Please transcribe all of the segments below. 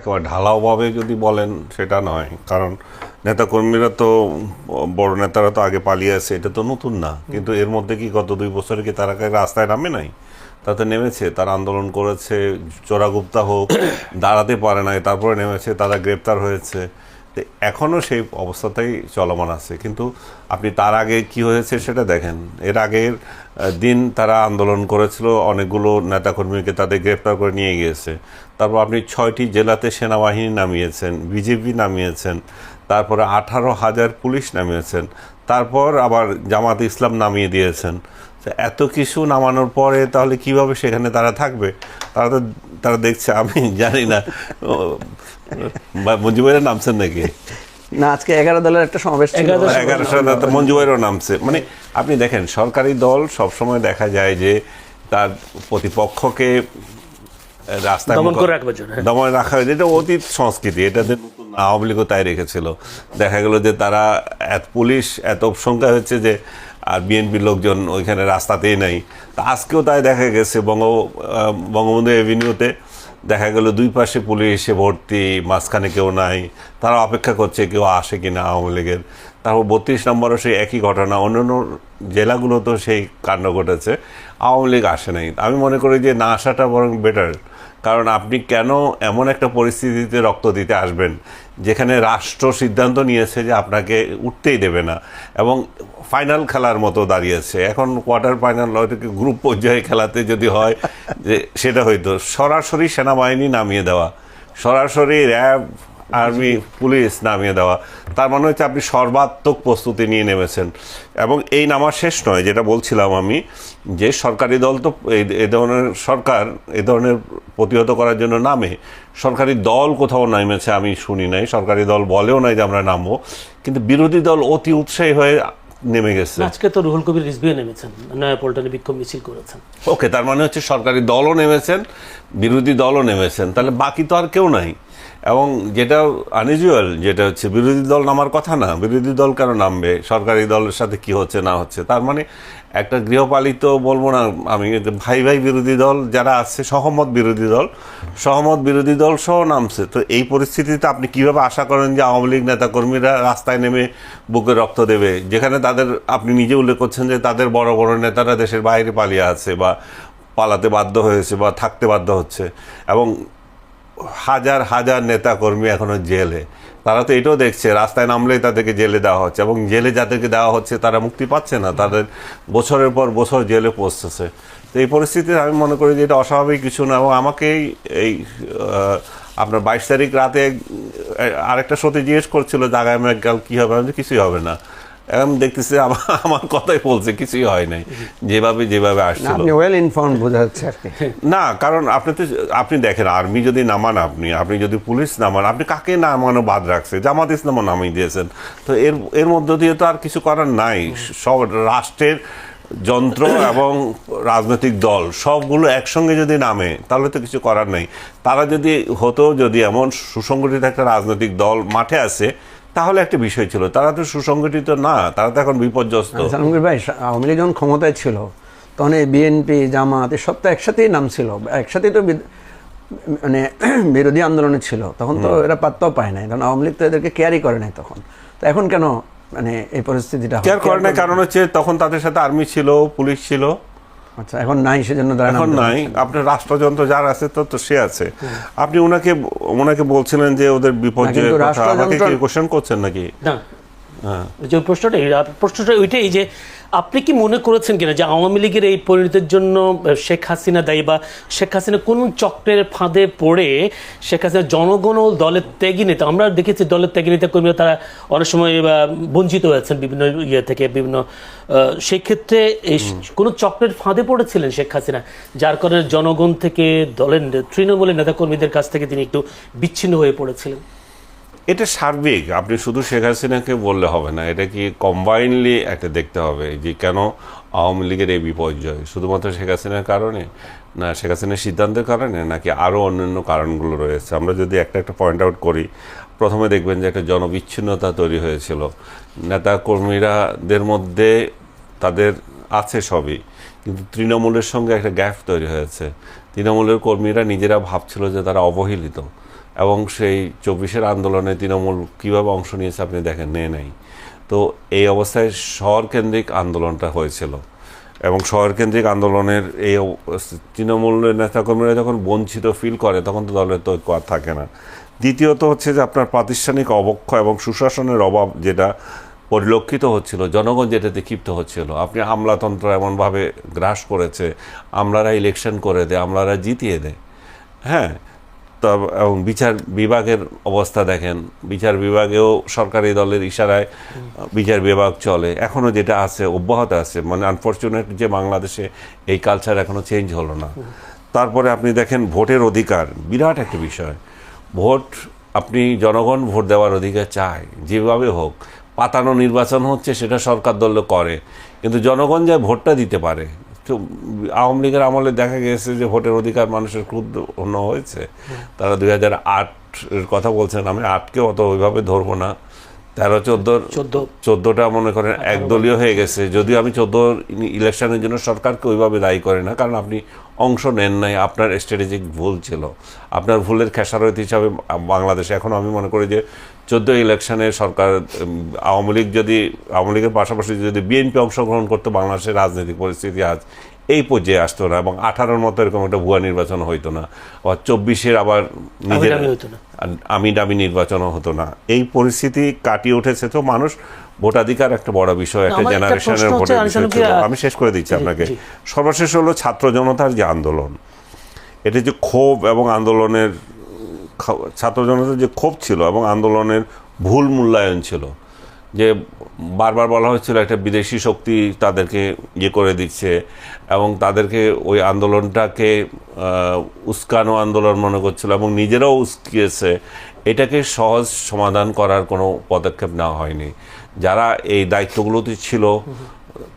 একেবারে ঢালাওভাবে যদি বলেন সেটা নয়, কারণ নেতাকর্মীরা তো বড় নেতারা তো আগে পালিয়ে আছে, এটা তো নতুন না। কিন্তু এর মধ্যে কি গত 2 বছরে কি তারা রাস্তায় নামে নাই? তাতে নেমেছে, তারা আন্দোলন করেছে, চোরাগুপ্তা হোক, দাঁড়াতে পারে নাই, তারপরে নেমেছে, তারা গ্রেপ্তার হয়েছে। তো এখনও সেই অবস্থাটাই চলমান আছে। কিন্তু আপনি তার আগে কি হয়েছে সেটা দেখেন। এর আগের দিন তারা আন্দোলন করেছিল, অনেকগুলো নেতাকর্মীকে তাদের গ্রেপ্তার করে নিয়ে গিয়েছে। তারপর আপনি 6টি জেলাতে সেনাবাহিনী নামিয়েছেন, বিজেপি নামিয়েছেন, তারপরে 18,000 পুলিশ নামিয়েছেন, তারপর আবার জামাত ইসলাম নামিয়ে দিয়েছেন। এত কিছু নামানোর পরে তাহলে কিভাবে সেখানে তারা থাকবে? তারা দেখছে, আমি জানি না মঞ্জু ভাইরা নামছেন নাকি না, আজকে 11 দলের একটা সমাবেশ, 11 মঞ্জু ভাইরাও নামছে। মানে আপনি দেখেন, সরকারি দল সবসময় দেখা যায় যে তার প্রতিপক্ষকে রাস্তায় দমন রাখা হয়েছে, এটা অতীত সংস্কৃতি, এটাতে নতুন আওয়ামী লীগও তাই রেখেছিল। দেখা গেল যে তারা পুলিশ এত সংখ্যা হচ্ছে যে আর বিএনপির লোকজন ওইখানে রাস্তাতেই নাই। তা আজকেও তাই দেখা গেছে, বঙ্গবন্ধু এভিনিউতে দেখা গেল 2 পাশে পুলিশ এসে ভর্তি, মাঝখানে কেউ নাই, তারা অপেক্ষা করছে কেউ আসে কিনা আওয়ামী লীগের। তারপর 32 নম্বরও সেই একই ঘটনা, অন্যান্য জেলাগুলোতেও সেই কাণ্ড ঘটেছে, আওয়ামী লীগ আসে নাই। আমি মনে করি যে না আসাটা বরং বেটার। কারণ আপনি কেন এমন একটা পরিস্থিতিতে রক্ত দিতে আসবেন যেখানে রাষ্ট্র সিদ্ধান্ত নিয়েছে যে আপনাকে উঠতেই দেবে না, এবং ফাইনাল খেলার মতো দাঁড়িয়েছে। এখন কোয়ার্টার ফাইনাল হয়তো গ্রুপ পর্যায়ে খেলাতে যদি হয় যে সেটা হয়তো সরাসরি সেনাবাহিনী নামিয়ে দেওয়া, সরাসরি র্যাব, আর্মি, পুলিশ নামিয়ে দেওয়া, তার মানে হচ্ছে আপনি সর্বাত্মক প্রস্তুতি নিয়ে নেমেছেন। এবং এই নামা শেষ নয়, যেটা বলছিলাম আমি, যে সরকারি দল তো এই ধরনের সরকার এ ধরনের প্রতিহত করার জন্য নামে, সরকারি দল কোথাও নেমেছে আমি শুনি নাই, সরকারি দল বলেও নাই যে আমরা নামবো, কিন্তু বিরোধী দল অতি উৎসাহী হয়ে নেমে গেছে। আজকে তো রুহুল কবির রিজভীও নেমেছেন, নয়াপল্টনে বিক্ষোভ মিছিল করেছেন। ওকে, তার মানে হচ্ছে সরকারি দলও নেমেছেন, বিরোধী দলও নেমেছেন, তাহলে বাকি তো আর কেউ নাই। এবং যেটা আনইউজুয়াল, যেটা হচ্ছে বিরোধী দল নামার কথা না, বিরোধী দল কেন নামবে? সরকারি দলের সাথে কি হচ্ছে না হচ্ছে, তার মানে একটা গৃহপালিত বলবো না আমি, ভাই ভাই বিরোধী দল যারা আছে, সহমত বিরোধী দল সহ নামছে। তো এই পরিস্থিতিতে আপনি কিভাবে আশা করেন যে আওয়ামী লীগ নেতাকর্মীরা রাস্তায় নেমে বুকে রক্ত দেবে, যেখানে তাদের, আপনি নিজে উল্লেখ করছেন যে তাদের বড় বড় নেতারা দেশের বাইরে পালিয়ে আছে বা পালাতে বাধ্য হয়েছে বা থাকতে বাধ্য হচ্ছে, এবং হাজার হাজার নেতাকর্মী এখনো জেলে। তারা তো এটাও দেখছে রাস্তায় নামলেই তাদেরকে জেলে দেওয়া হচ্ছে, এবং জেলে যাদেরকে দেওয়া হচ্ছে তারা মুক্তি পাচ্ছে না, তাদের বছরের পর বছর জেলে পৌঁছতেছে। তো এই পরিস্থিতিতে আমি মনে করি যে এটা অস্বাভাবিক কিছু না। এবং আমাকেই এই আপনার 22 তারিখ রাতে আরেকটা শোতে জিজ্ঞেস করছিল যে আগামীকাল কী হবে, আমি কিছুই হবে না। এখন দেখতেছি আমার কথাই বলছে, কিছুই হয় নাই, যেভাবে আসছিল। ওয়েল ইনফর্মড বোঝা যাচ্ছে আর কি। না, কারণ আপনি দেখেন, আর্মি যদি নামান, আপনি যদি পুলিশ নামান, আপনি কাকে নামানো বাদ রাখছে? জামাত ইসলামও নামিয়ে দিয়েছেন। তো এর মধ্য দিয়ে তো আর কিছু করার নাই। সব রাষ্ট্রের যন্ত্র এবং রাজনৈতিক দল সবগুলো একসঙ্গে যদি নামে তাহলে তো কিছু করার নেই। তারা যদি এমন সুসংগঠিত একটা রাজনৈতিক দল মাঠে আসে তাহলে একটা বিষয় ছিল। তারা তো সুসংগঠিত না, তারা তো এখন বিপর্যস্ত। জাহাঙ্গীর ভাই, আওয়ামী লীগ যখন ক্ষমতায় ছিল তখন এই বিএনপি, জামাত এসব তো একসাথেই নামছিল, একসাথেই তো মানে বিরোধী আন্দোলনে ছিল। তখন তো এরা পাত্তাও পায় নাই, কারণ আওয়ামী লীগ তো এদেরকে কেয়ারই করে নাই তখন। তো এখন কেন মানে এই পরিস্থিতিটা কেয়ার করে নাই? কারণ হচ্ছে তখন তাদের সাথে আর্মি ছিল, পুলিশ ছিল। আচ্ছা, এখন নাই, সেজন্য এখন নাই। আপনার রাষ্ট্রযন্ত্র যার আছে তো সে আছে। আপনি ওনাকে বলছিলেন যে ওদের বিপর্যয়ের কথা, আমাকে কি কোশ্চেন করছেন নাকি? না, যে প্রশ্নটা ওইটাই যে আপনি কি মনে করেছেন কিনা যে আওয়ামী লীগের এই পরিণতির জন্য শেখ হাসিনা দায়ী, বা শেখ হাসিনা কোন চক্রের ফাঁদে পড়ে শেখ হাসিনা জনগণ ও দলের ত্যাগী নেতা, আমরা দেখেছি দলের ত্যাগী নেতা কর্মীরা তারা অনেক সময় বঞ্চিত হয়েছেন বিভিন্ন থেকে, বিভিন্ন সেই ক্ষেত্রে এই কোন চক্রের ফাঁদে পড়েছিলেন শেখ হাসিনা, যার কারণে জনগণ থেকে দলের তৃণমূলের নেতাকর্মীদের কাছ থেকে তিনি একটু বিচ্ছিন্ন হয়ে পড়েছিলেন? এটা সার্বিক, আপনি শুধু শেখ হাসিনাকে বললে হবে না, এটা কি কম্বাইনলি একটা দেখতে হবে যে কেন আওয়ামী লীগের এই বিপর্যয় শুধুমাত্র শেখ হাসিনার কারণে, না দের সিদ্ধান্তের কারণে, নাকি আরও অন্যান্য কারণগুলো রয়েছে। আমরা যদি একটা পয়েন্ট আউট করি, প্রথমে দেখবেন যে একটা জনবিচ্ছিন্নতা তৈরি হয়েছিল। নেতাকর্মীরাদের মধ্যে তাদের আছে সবই, কিন্তু তৃণমূলের সঙ্গে একটা গ্যাপ তৈরি হয়েছে। তৃণমূলের কর্মীরা নিজেরা ভাবছিল যে তারা অবহেলিত, এবং সেই 24-এর আন্দোলনে তৃণমূল কীভাবে অংশ নিয়েছে আপনি দেখেন, নেয় নাই। তো এই অবস্থায় শহরকেন্দ্রিক আন্দোলনটা হয়েছিল, এবং শহরকেন্দ্রিক আন্দোলনের এই তৃণমূলের নেতাকর্মীরা যখন বঞ্চিত ফিল করে তখন তো দলের তো ঐক্য আর থাকে না। দ্বিতীয়ত হচ্ছে যে আপনার প্রাতিষ্ঠানিক অবক্ষয় এবং সুশাসনের অভাব যেটা পরিলক্ষিত হচ্ছিল, জনগণ যেটাতে ক্ষিপ্ত হচ্ছিল। আপনি আমলাতন্ত্র এমনভাবে গ্রাস করেছে, আমলারা ইলেকশন করে দেয়, আমলারা জিতিয়ে দেয়। হ্যাঁ, এবং বিচার বিভাগের অবস্থা দেখেন, বিচার বিভাগেও সরকারি দলের ইশারায় বিচার বিভাগ চলে, এখনও যেটা আছে অব্যাহত আছে। মানে আনফর্চুনেট যে বাংলাদেশে এই কালচার এখনও চেঞ্জ হলো না। তারপরে আপনি দেখেন ভোটের অধিকার বিরাট একটা বিষয়। ভোট, আপনি জনগণ ভোট দেওয়ার অধিকার চায়, যেভাবে হোক। পাতানো নির্বাচন হচ্ছে, সেটা সরকার দল করে, কিন্তু জনগণ যা ভোটটা দিতে পারে। তো আওয়ামী লীগের আমলে দেখা গেছে যে ভোটের অধিকার মানুষের ক্ষুণ্ণ হয়েছে। তারা 2008-এর কথা বলছেন, আমি 8-কে অত ওইভাবে ধরবো না, 13-14টা মনে করেন একদলীয় হয়ে গেছে। যদিও আমি 14 ইলেকশনের জন্য সরকারকে ওইভাবে দায়ী করি না, কারণ আপনি অংশ নেন নাই, আপনার স্ট্র্যাটেজিক ভুল ছিল। আপনার ভুলের খেসারত হিসাবে বাংলাদেশে এখন আমি মনে করি যে 14 ইলেকশনে সরকার, আওয়ামী লীগের পাশাপাশি যদি বিএনপি অংশগ্রহণ করতো, বাংলাদেশের রাজনৈতিক পরিস্থিতি আজ এই পর্যায়ে আসতো না, এবং 18-র মতো এরকম একটা ভুয়া নির্বাচন হইতো না, আবার 24-এর আবার নিজের আমি দামি নির্বাচনও হতো না। এই পরিস্থিতি কাটিয়ে উঠেছে। তো মানুষ ভোটাধিকার একটা বড় বিষয়, একটা জেনারেশনের ভোটের বিষয় ছিল। আমি শেষ করে দিচ্ছি আপনাকে। সর্বশেষ হলো ছাত্র জনতার যে আন্দোলন, এটা যে ক্ষোভ এবং আন্দোলনের, ছাত্র জনতার যে ক্ষোভ ছিল এবং আন্দোলনের ভুল মূল্যায়ন ছিল, যে বারবার বলা হচ্ছিল একটা বিদেশি শক্তি তাদেরকে ইয়ে করে দিচ্ছে, এবং তাদেরকে ওই আন্দোলনটাকে উস্কানো আন্দোলন মনে করছিল, এবং নিজেরাও উস্কিয়েছে। এটাকে সহজ সমাধান করার কোনো পদক্ষেপ নেওয়া হয়নি। যারা এই দায়িত্বগুলোতে ছিল,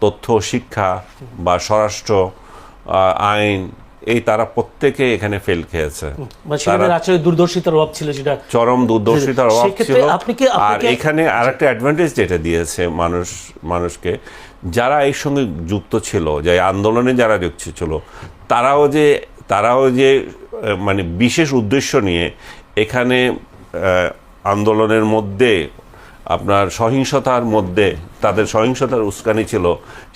তথ্য, শিক্ষা বা স্বরাষ্ট্র, আইন, এই তারা প্রত্যেকে এখানে ফেল খেয়েছে। দূরদর্শিতার অভাব ছিল, সেটা চরম দূরদর্শিতার অভাব ছিল। আর এখানে আরেকটা অ্যাডভান্টেজ যেটা দিয়েছে মানুষকে, যারা এর সঙ্গে যুক্ত ছিল, যে আন্দোলনে যারা যুক্ত ছিল, তারাও যে মানে বিশেষ উদ্দেশ্য নিয়ে এখানে আন্দোলনের মধ্যে আপনার সহিংসতার মধ্যে তাদের সহিংসতার উস্কানি ছিল,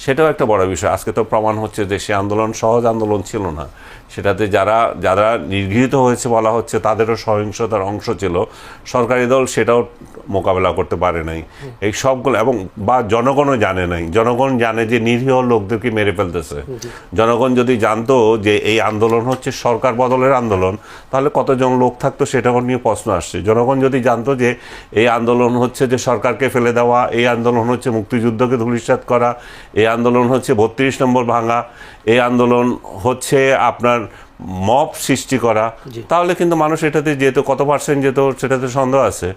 সেটাও একটা বড় বিষয়। আজকে তো প্রমাণ হচ্ছে যে সে আন্দোলন সহজ আন্দোলন ছিল না। সেটাতে যারা নিগৃহীত হয়েছে বলা হচ্ছে, তাদেরও সহিংসতার অংশ ছিল। সরকারি দল সেটাও মোকাবেলা করতে পারে নাই। এই সবগুলো, এবং বা জনগণও জানে নাই। জনগণ জানে যে নিরীহ লোকদেরকে মেরে ফেলতেছে। জনগণ যদি জানতো যে এই আন্দোলন হচ্ছে সরকার বদলের আন্দোলন, তাহলে কতজন লোক থাকতো সেটাও নিয়ে প্রশ্ন আসছে। জনগণ যদি জানতো যে এই আন্দোলন হচ্ছে যে সরকারকে ফেলে দেওয়া, এই আন্দোলন হচ্ছে মুক্তিযুদ্ধকে ধূলিসাৎ করা, এই আন্দোলন হচ্ছে 32 নম্বর ভাঙা, এই আন্দোলন হচ্ছে আপনার মব সৃষ্টি করা, তাহলে কিন্তু মানুষ এটাতে যেত, কত পার্সেন্ট যেত সেটাতে সন্দেহ আছে।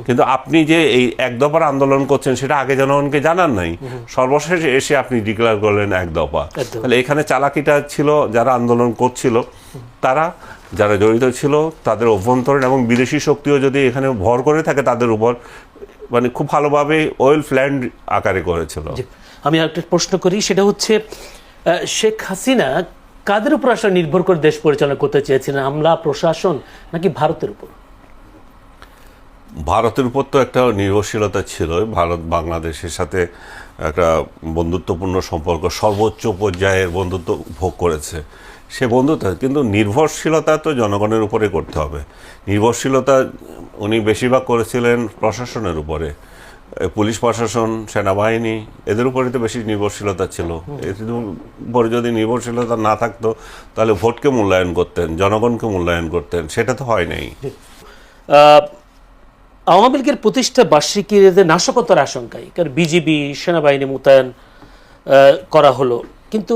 কিন্তু আপনি যে এই এক দফার আন্দোলন করছেন, সেটা আগে জনগণকে জানান নাই, সর্বশেষ এসে আপনি ডিক্লেয়ার করলেন এক দফা। তাহলে এখানে চালাকিটা ছিল যারা আন্দোলন করছিল, যারা জড়িত ছিল, তাদের অভ্যন্তরীণ এবং বিদেশি শক্তিও যদি এখানে ভর করে থাকে তাদের উপর, মানে খুব ভালোভাবে ওয়েল প্ল্যান্ড আকারে করেছিল। আমি একটা প্রশ্ন করি, সেটা হচ্ছে শেখ হাসিনা কাদের উপর আসলে নির্ভর করে দেশ পরিচালনা করতে চেয়েছিলেন, আমলা, প্রশাসন, নাকি ভারতের উপর? ভারতের উপর তো একটা নির্ভরশীলতা ছিল। ভারত বাংলাদেশের সাথে একটা বন্ধুত্বপূর্ণ সম্পর্ক, সর্বোচ্চ পর্যায়ের বন্ধুত্ব ভোগ করেছে। সে বন্ধুত্ব, কিন্তু নির্ভরশীলতা তো জনগণের উপরে করতে হবে। নির্ভরশীলতা উনি বেশিরভাগ করেছিলেন প্রশাসনের উপরে, পুলিশ প্রশাসন, সেনাবাহিনী, এদের উপরে তো বেশি নির্ভরশীলতা ছিল। এদের উপরে যদি নির্ভরশীলতা না থাকতো, তাহলে ভোটকে মূল্যায়ন করতেন, জনগণকে মূল্যায়ন করতেন, সেটা তো হয় নাই। আওয়ামী লীগের প্রতিষ্ঠা বার্ষিকীর নাশকতার আশঙ্কায় কারণ বিজিবি, সেনাবাহিনী মোতায়েন করা হলো, কিন্তু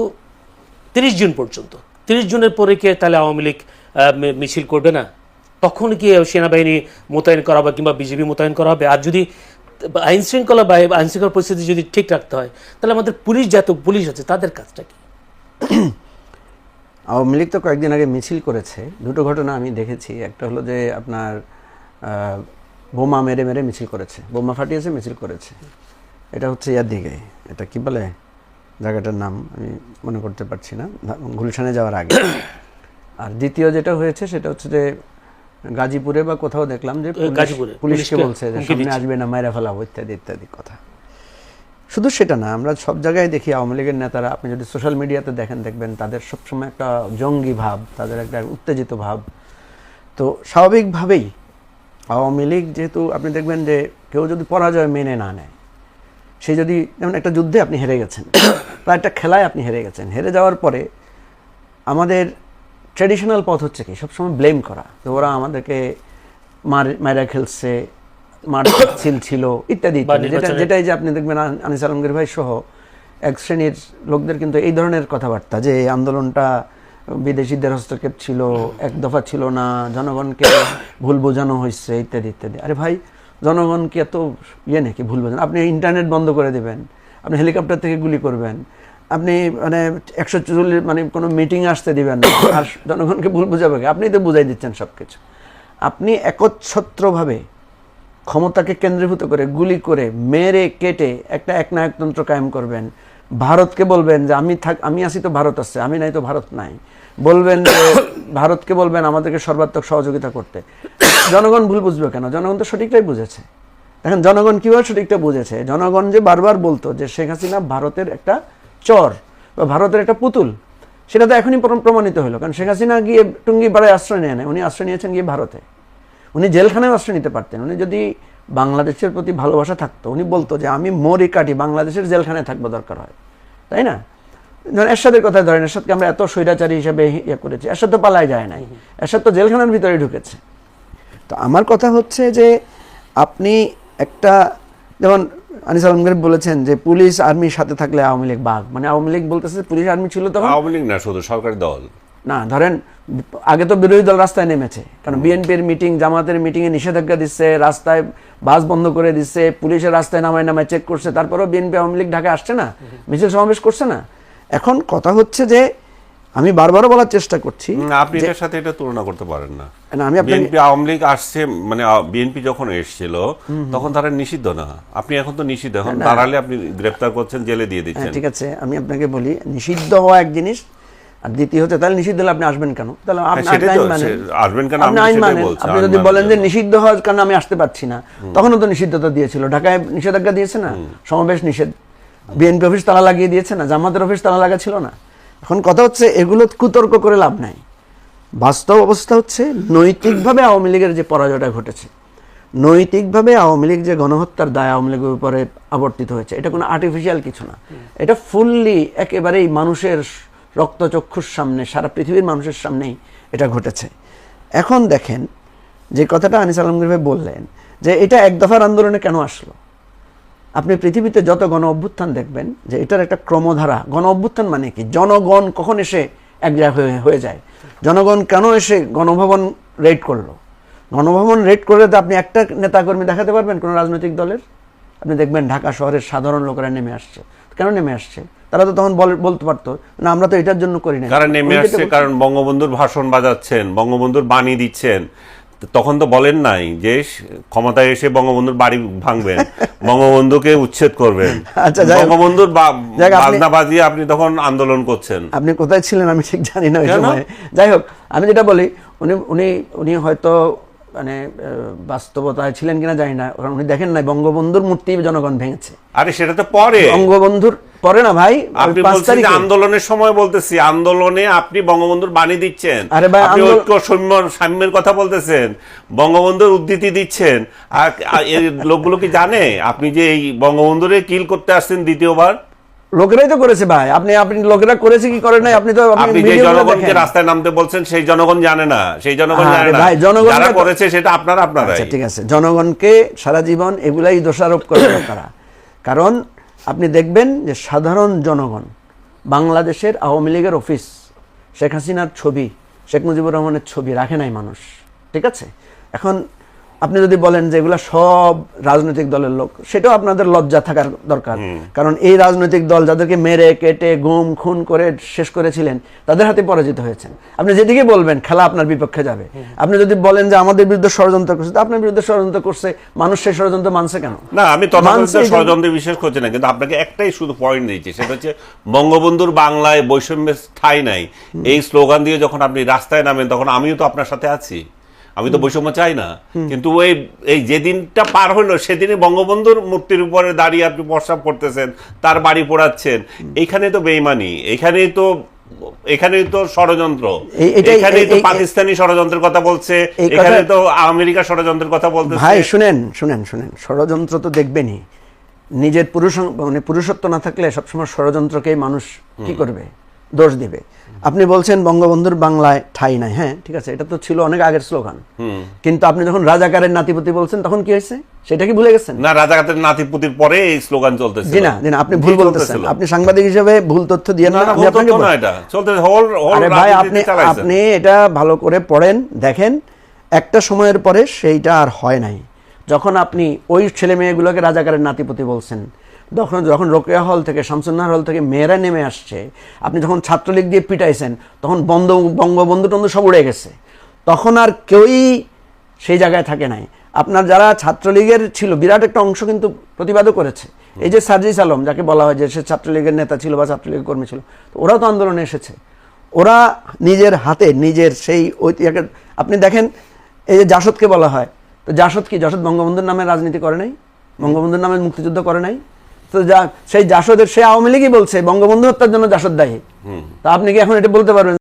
30 জুন পর্যন্ত। 30 জুনের পরে কি তাহলে আওয়ামী লীগ মিছিল করবে না? তখন কি সেনাবাহিনী মোতায়েন করা হবে কিংবা বিজিবি মোতায়েন করা হবে? আর যদি আইন শৃঙ্খলা পরিস্থিতি যদি ঠিক রাখতে হয়, তাহলে আমাদের পুলিশ আছে, তাদের কাজটা কি? আওয়ামী লীগ তো কয়েকদিন আগে মিছিল করেছে, দুটো ঘটনা আমি দেখেছি। একটা হলো যে আপনার বোমা মেরে মিছিল করেছে, বোমা ফাটিয়েছে, মিছিল করেছে। এটা হচ্ছে ইয়ার দিকে, এটা কি বলে জায়গাটার নাম আমি মনে করতে পারছি না, গুলশানে যাওয়ার আগে। আর দ্বিতীয় যেটা হয়েছে সেটা হচ্ছে যে গাজীপুরে বা কোথাও দেখলাম যে গাজীপুরে পুলিশকে বলছে যে সামনে আসবে না, মাইরা ফেলাবো, ইত্যাদি ইত্যাদি কথা। শুধু সেটা না, আমরা সব জায়গায় দেখি আওয়ামী লীগের নেতারা, আপনি যদি সোশ্যাল মিডিয়াতে দেখবেন তাদের সবসময় একটা জঙ্গি ভাব, তাদের একটা উত্তেজিত ভাব। তো স্বাভাবিকভাবেই আওয়ামী লীগ যেহেতু আপনি দেখবেন যে কেউ যদি পরাজয় মেনে না নেয়, সে যদি যেমন একটা যুদ্ধে আপনি হেরে গেছেন বা একটা খেলায় আপনি হেরে গেছেন, হেরে যাওয়ার পরে আমাদের ট্র্যাডিশনাল পথ হচ্ছে কি সবসময় ব্লেম করা, তো ওরা আমাদেরকে মায়েরা খেলছে, মার ছিল ইত্যাদি ইত্যাদি, যেটাই যে আপনি দেখবেন আনিস আলমগীর ভাই সহ এক শ্রেণীর লোকদের কিন্তু এই ধরনের কথাবার্তা যে এই আন্দোলনটা বিদেশিদের হস্তক্ষেপ ছিল, এক দফা ছিল না, জনগণকে ভুল বোঝানো হয়েছে ইত্যাদি ইত্যাদি। আরে ভাই, জনগণকে এত নাকি ভুল বোঝানো? আপনি ইন্টারনেট বন্ধ করে দেবেন, আপনি হেলিকপ্টার থেকে গুলি করবেন, আপনি মানে 140 মানে কোনো মিটিং আসতে দিবেন না, আর জনগণকে ভুল বোঝাবে? আপনি তো বুঝাই দিচ্ছেন সব কিছু। আপনি একচ্ছত্রভাবে ক্ষমতাকে কেন্দ্রীভূত করে গুলি করে মেরে কেটে একটা একনায়কতন্ত্র কায়েম করবেন, ভারতকে বলবেন যে আমি আছি তো ভারত আছে, আমি নাই তো ভারত নাই, বলবেন যে ভারতকে বলবেন আমাদেরকে সর্বাত্মক সহযোগিতা করতে। জনগণ ভুল বুঝবে কেন? জনগণ তো সঠিকটাই বুঝেছে। এখন জনগণ কিভাবে সঠিকটা বুঝেছে? জনগণ যে বারবার বলতো যে শেখ হাসিনা ভারতের একটা চর বা ভারতের একটা পুতুল, সেটা তো এখনই প্রমাণিত হলো। কারণ শেখ হাসিনা গিয়ে টুঙ্গি পাড়ায় আশ্রয় নেয় না, উনি আশ্রয় নিয়েছেন গিয়ে ভারতে। উনি জেলখানায় আশ্রয় নিতে পারতেন। উনি যদি বাংলাদেশের প্রতি ভালোবাসা থাকতো, উনি বলতো যে আমি মরি কাটি বাংলাদেশের জেলখানায় থাকবো দরকার হয়, তাই না? ধরেন এরশাদের কথা ধরেন, এরশাদকে আমরা এত স্বৈরাচারী হিসেবে করেছি, এরশাদ তো পালায় যায় নাই, এরশাদ তো জেলখানার ভিতরে ঢুকেছে। তো আমার কথা হচ্ছে যে আপনি একটা, যেমন আনিস আলমগীর বলেছেন যে পুলিশ আর্মির সাথে থাকলে আওয়ামী লীগ বাঘ, মানে আওয়ামী লীগ বলতেছে পুলিশ আর্মি ছিল তখন আওয়ামী লীগ না, শুধু সরকারি দল না। ধরেন আগে তো বিরোধী দল রাস্তায় নেমেছে, কারণ বিএনপির মিটিং, জামাতের মিটিংয়ে নিষেধাজ্ঞা দিচ্ছে, রাস্তায় বাস বন্ধ করে দিচ্ছে, পুলিশের রাস্তায় নামায় চেক করছে, তারপরেও বিএনপি আওয়ামী লীগ ঢাকায় আসছে না, মিছিল সমাবেশ করছে না। এখন কথা হচ্ছে যে আমি বারবারও বলার চেষ্টা করছি, আপনি এটার সাথে এটা তুলনা করতে পারেন না। আমি বিএনপি আওয়ামী লীগ আসছে, মানে বিএনপি যখন এসেছিল তখন তারা নিষিদ্ধ না, আপনি এখন তো নিষিদ্ধ, এখন দাঁড়ালে আপনি গ্রেফতার করছেন, জেলে দিয়ে দিচ্ছেন। ঠিক আছে, আমি আপনাকে বলি নিষিদ্ধ হওয়া এক জিনিস, আর দ্বিতীয় হচ্ছে তাহলে নিষিদ্ধ হলে আপনি আসবেন কেন? তাহলে আসবেন কেন? আপনি যদি বলেন যে নিষিদ্ধ হওয়ার কারণে আমি আসতে পারছি না, তখনও তো নিষিদ্ধতা দিয়েছিল, ঢাকায় নিষেধাজ্ঞা দিয়েছে না, সমাবেশ নিষেধ, বিএনপি অফিস তালা লাগিয়ে দিয়েছে না, জামাতের অফিস তালা লাগা ছিল না। এখন কথা হচ্ছে এগুলো কুতর্ক করে লাভ নাই। বাস্তব অবস্থা হচ্ছে নৈতিকভাবে আওয়ামী লীগের যে পরাজয়টা ঘটেছে, নৈতিকভাবে আওয়ামী লীগ যে গণহত্যার দায় আওয়ামী লীগের উপরে আবর্তিত হয়েছে, এটা কোনো আর্টিফিশিয়াল কিছু না, এটা ফুললি একেবারেই মানুষের রক্তচক্ষুর সামনে, সারা পৃথিবীর মানুষের সামনেই এটা ঘটেছে। এখন দেখেন যে কথাটা আনিস আলমগীর ভাই বললেন যে এটা এক দফার আন্দোলনে কেন আসলো, আপনি পৃথিবীতে যত গণ অভ্যুত্থান দেখবেন যে এটার একটা ক্রমধারা। গণ অভ্যুত্থান মানে কি? জনগণ কখন এসে এক জায়গায় হয়ে যায়? জনগণ কেন এসে গণভবন রেড করলো? গণভবন রেড করলে তো আপনি একটা নেতাকর্মী দেখাতে পারবেন কোনো রাজনৈতিক দলের? আপনি দেখবেন ঢাকা শহরের সাধারণ লোকেরা নেমে আসছে। কেন নেমে আসছে? তারা তো তখন বলতে পারতো না আমরা তো এটার জন্য করি না। কারণ নেমে আসছে, কারণ বঙ্গবন্ধুর ভাষণ বাজাচ্ছেন, বঙ্গবন্ধুর বাণী দিচ্ছেন। তখন তো বলেন নাই যে ক্ষমতায় এসে বঙ্গবন্ধুর বাড়ি ভাঙবেন, বঙ্গবন্ধুকে উচ্ছেদ করবেন। আচ্ছা, বঙ্গবন্ধুর বাজনা বাজিয়ে আপনি তখন আন্দোলন করছেন। আপনি কোথায় ছিলেন আমি ঠিক জানি না ওই সময়। যাই হোক, আমি যেটা বলি, উনি হয়তো মানে বাস্তবতায় ছিলেন কিনা জানি না, কারণ উনি দেখেন নাই বঙ্গবন্ধুর মূর্তি জনগণ ভেঙেছে। আরে সেটা তো পরে, বঙ্গবন্ধুর পরে না ভাই, আপনি বলছেন যে আন্দোলনের সময়, বলতেছি আন্দোলনে আপনি বঙ্গবন্ধুর বাণী দিচ্ছেন, আপনি ঐক্য সাম্যের কথা বলতেছেন, বঙ্গবন্ধুর উদ্ধৃতি দিচ্ছেন, আর এই লোকগুলো কি জানে আপনি যে এই বঙ্গবন্ধুরে কিল করতে আসছেন দ্বিতীয়বার? লোকেরাই তো করেছে ভাই, আপনি লোকেরা করেছে কি করে নাই? আপনি তো আপনি যে জনগণকে রাস্তায় নামতে বলছেন সেই জনগণ জানে না, সেই জনগণ জানে না, যারা করেছে সেটা আপনারাই। ঠিক আছে, জনগণকে সারা জীবন এগুলাই দোষারোপ করে তারা। কারণ আপনি দেখবেন যে সাধারণ জনগণ, বাংলাদেশের আওয়ামী লীগের অফিস, শেখ হাসিনার ছবি, শেখ মুজিবুর রহমানের ছবি রাখে নাই মানুষ, ঠিক আছে? এখন আপনি যদি বলেন যে এগুলা সব রাজনৈতিক দলের লোক, সেটাও আপনাদের লজ্জা থাকার দরকার। কারণ এই রাজনৈতিক দল যাদেরকে মেরে কেটে গুম খুন করে শেষ করেছিলেন, তাদের হাতে পরাজিত হয়েছেন। আপনি যেদিকে বলবেন খেলা আপনার বিপক্ষে যাবে। আপনি যদি বলেন যে আমাদের বিরুদ্ধে ষড়যন্ত্র করছে, আপনার বিরুদ্ধে ষড়যন্ত্র করছে, মানুষ সেই ষড়যন্ত্র মানছে কেন? না, আমি ষড়যন্ত্র বিশ্বাস করছি না, কিন্তু আপনাকে একটাই শুধু পয়েন্ট দিয়েছি, সেটা হচ্ছে বঙ্গবন্ধুর বাংলায় বৈষম্যের ঠাঁই নাই এই স্লোগান দিয়ে যখন আপনি রাস্তায় নামেন, তখন আমিও তো আপনার সাথে আছি। আমি তো বৈষম্য চাই না, কিন্তু এই যেদিনটা পার হলো সেদিনই বঙ্গবন্ধুর মূর্তির উপরে দাঁড়িয়ে আপনি প্রস্তাব করতেছেন, তার বাড়ি পোড়াচ্ছেন। এইখানে তো বেইমানি, এখানেই তো ষড়যন্ত্র, এখানেই তো পাকিস্তানি ষড়যন্ত্রের কথা বলছে, এখানে তো আমেরিকা ষড়যন্ত্রের কথা বলতেছে। ভাই শুনেন, ষড়যন্ত্র তো দেখবেনই। নিজের পুরুষত্ব না থাকলে সবসময় ষড়যন্ত্রকেই মানুষ কি করবে, দোষ দিবে। আপনি বলছেন বঙ্গবন্ধুর বাংলায় ঠাঁই নাই, হ্যাঁ ঠিক আছে, এটা তো ছিল অনেক আগের স্লোগান, কিন্তু আপনি যখন রাজাকারের নাতিপুতি বলছেন তখন কি হয়েছে, সেটা কি ভুলে গেছেন? না, রাজাকারের নাতিপুতির পরে এই স্লোগান চলতেছে। জি না, আপনি ভুল বলতেছেন, আপনি সাংবাদিক হিসেবে ভুল তথ্য দিয়ে না। ভাই আপনি এটা ভালো করে পড়েন, দেখেন, একটা সময়ের পরে সেইটা আর হয় নাই। যখন আপনি ওই ছেলে মেয়েগুলোকে রাজাকারের নাতিপুতি বলছেন, যখন রোকেয়া হল থেকে, শামসুন্নাহর হল থেকে মেয়েরা নেমে আসছে, আপনি যখন ছাত্রলীগ দিয়ে পিটাইছেন, তখন বঙ্গবন্ধু টন্ধু সব উড়ে গেছে, তখন আর কেউই সেই জায়গায় থাকে নাই। আপনার যারা ছাত্রলীগের ছিল বিরাট একটা অংশ কিন্তু প্রতিবাদও করেছে। এই যে সার্জিস আলম, যাকে বলা হয় যে সে ছাত্রলীগের নেতা ছিল বা ছাত্রলীগের কর্মী ছিল, ওরাও তো আন্দোলনে এসেছে। ওরা নিজের হাতে নিজের সেই ঐতিহাসিক, আপনি দেখেন এই যে জাসদকে বলা হয়, তো জাসদ বঙ্গবন্ধুর নামে রাজনীতি করে নাই, বঙ্গবন্ধুর নামে মুক্তিযুদ্ধ করে নাই। তো সেই জাসদের, সে আওয়ামী লীগই বলছে বঙ্গবন্ধু হত্যার জন্য জাসদ দায়ী। তা আপনি কি এখন এটা বলতে পারবেন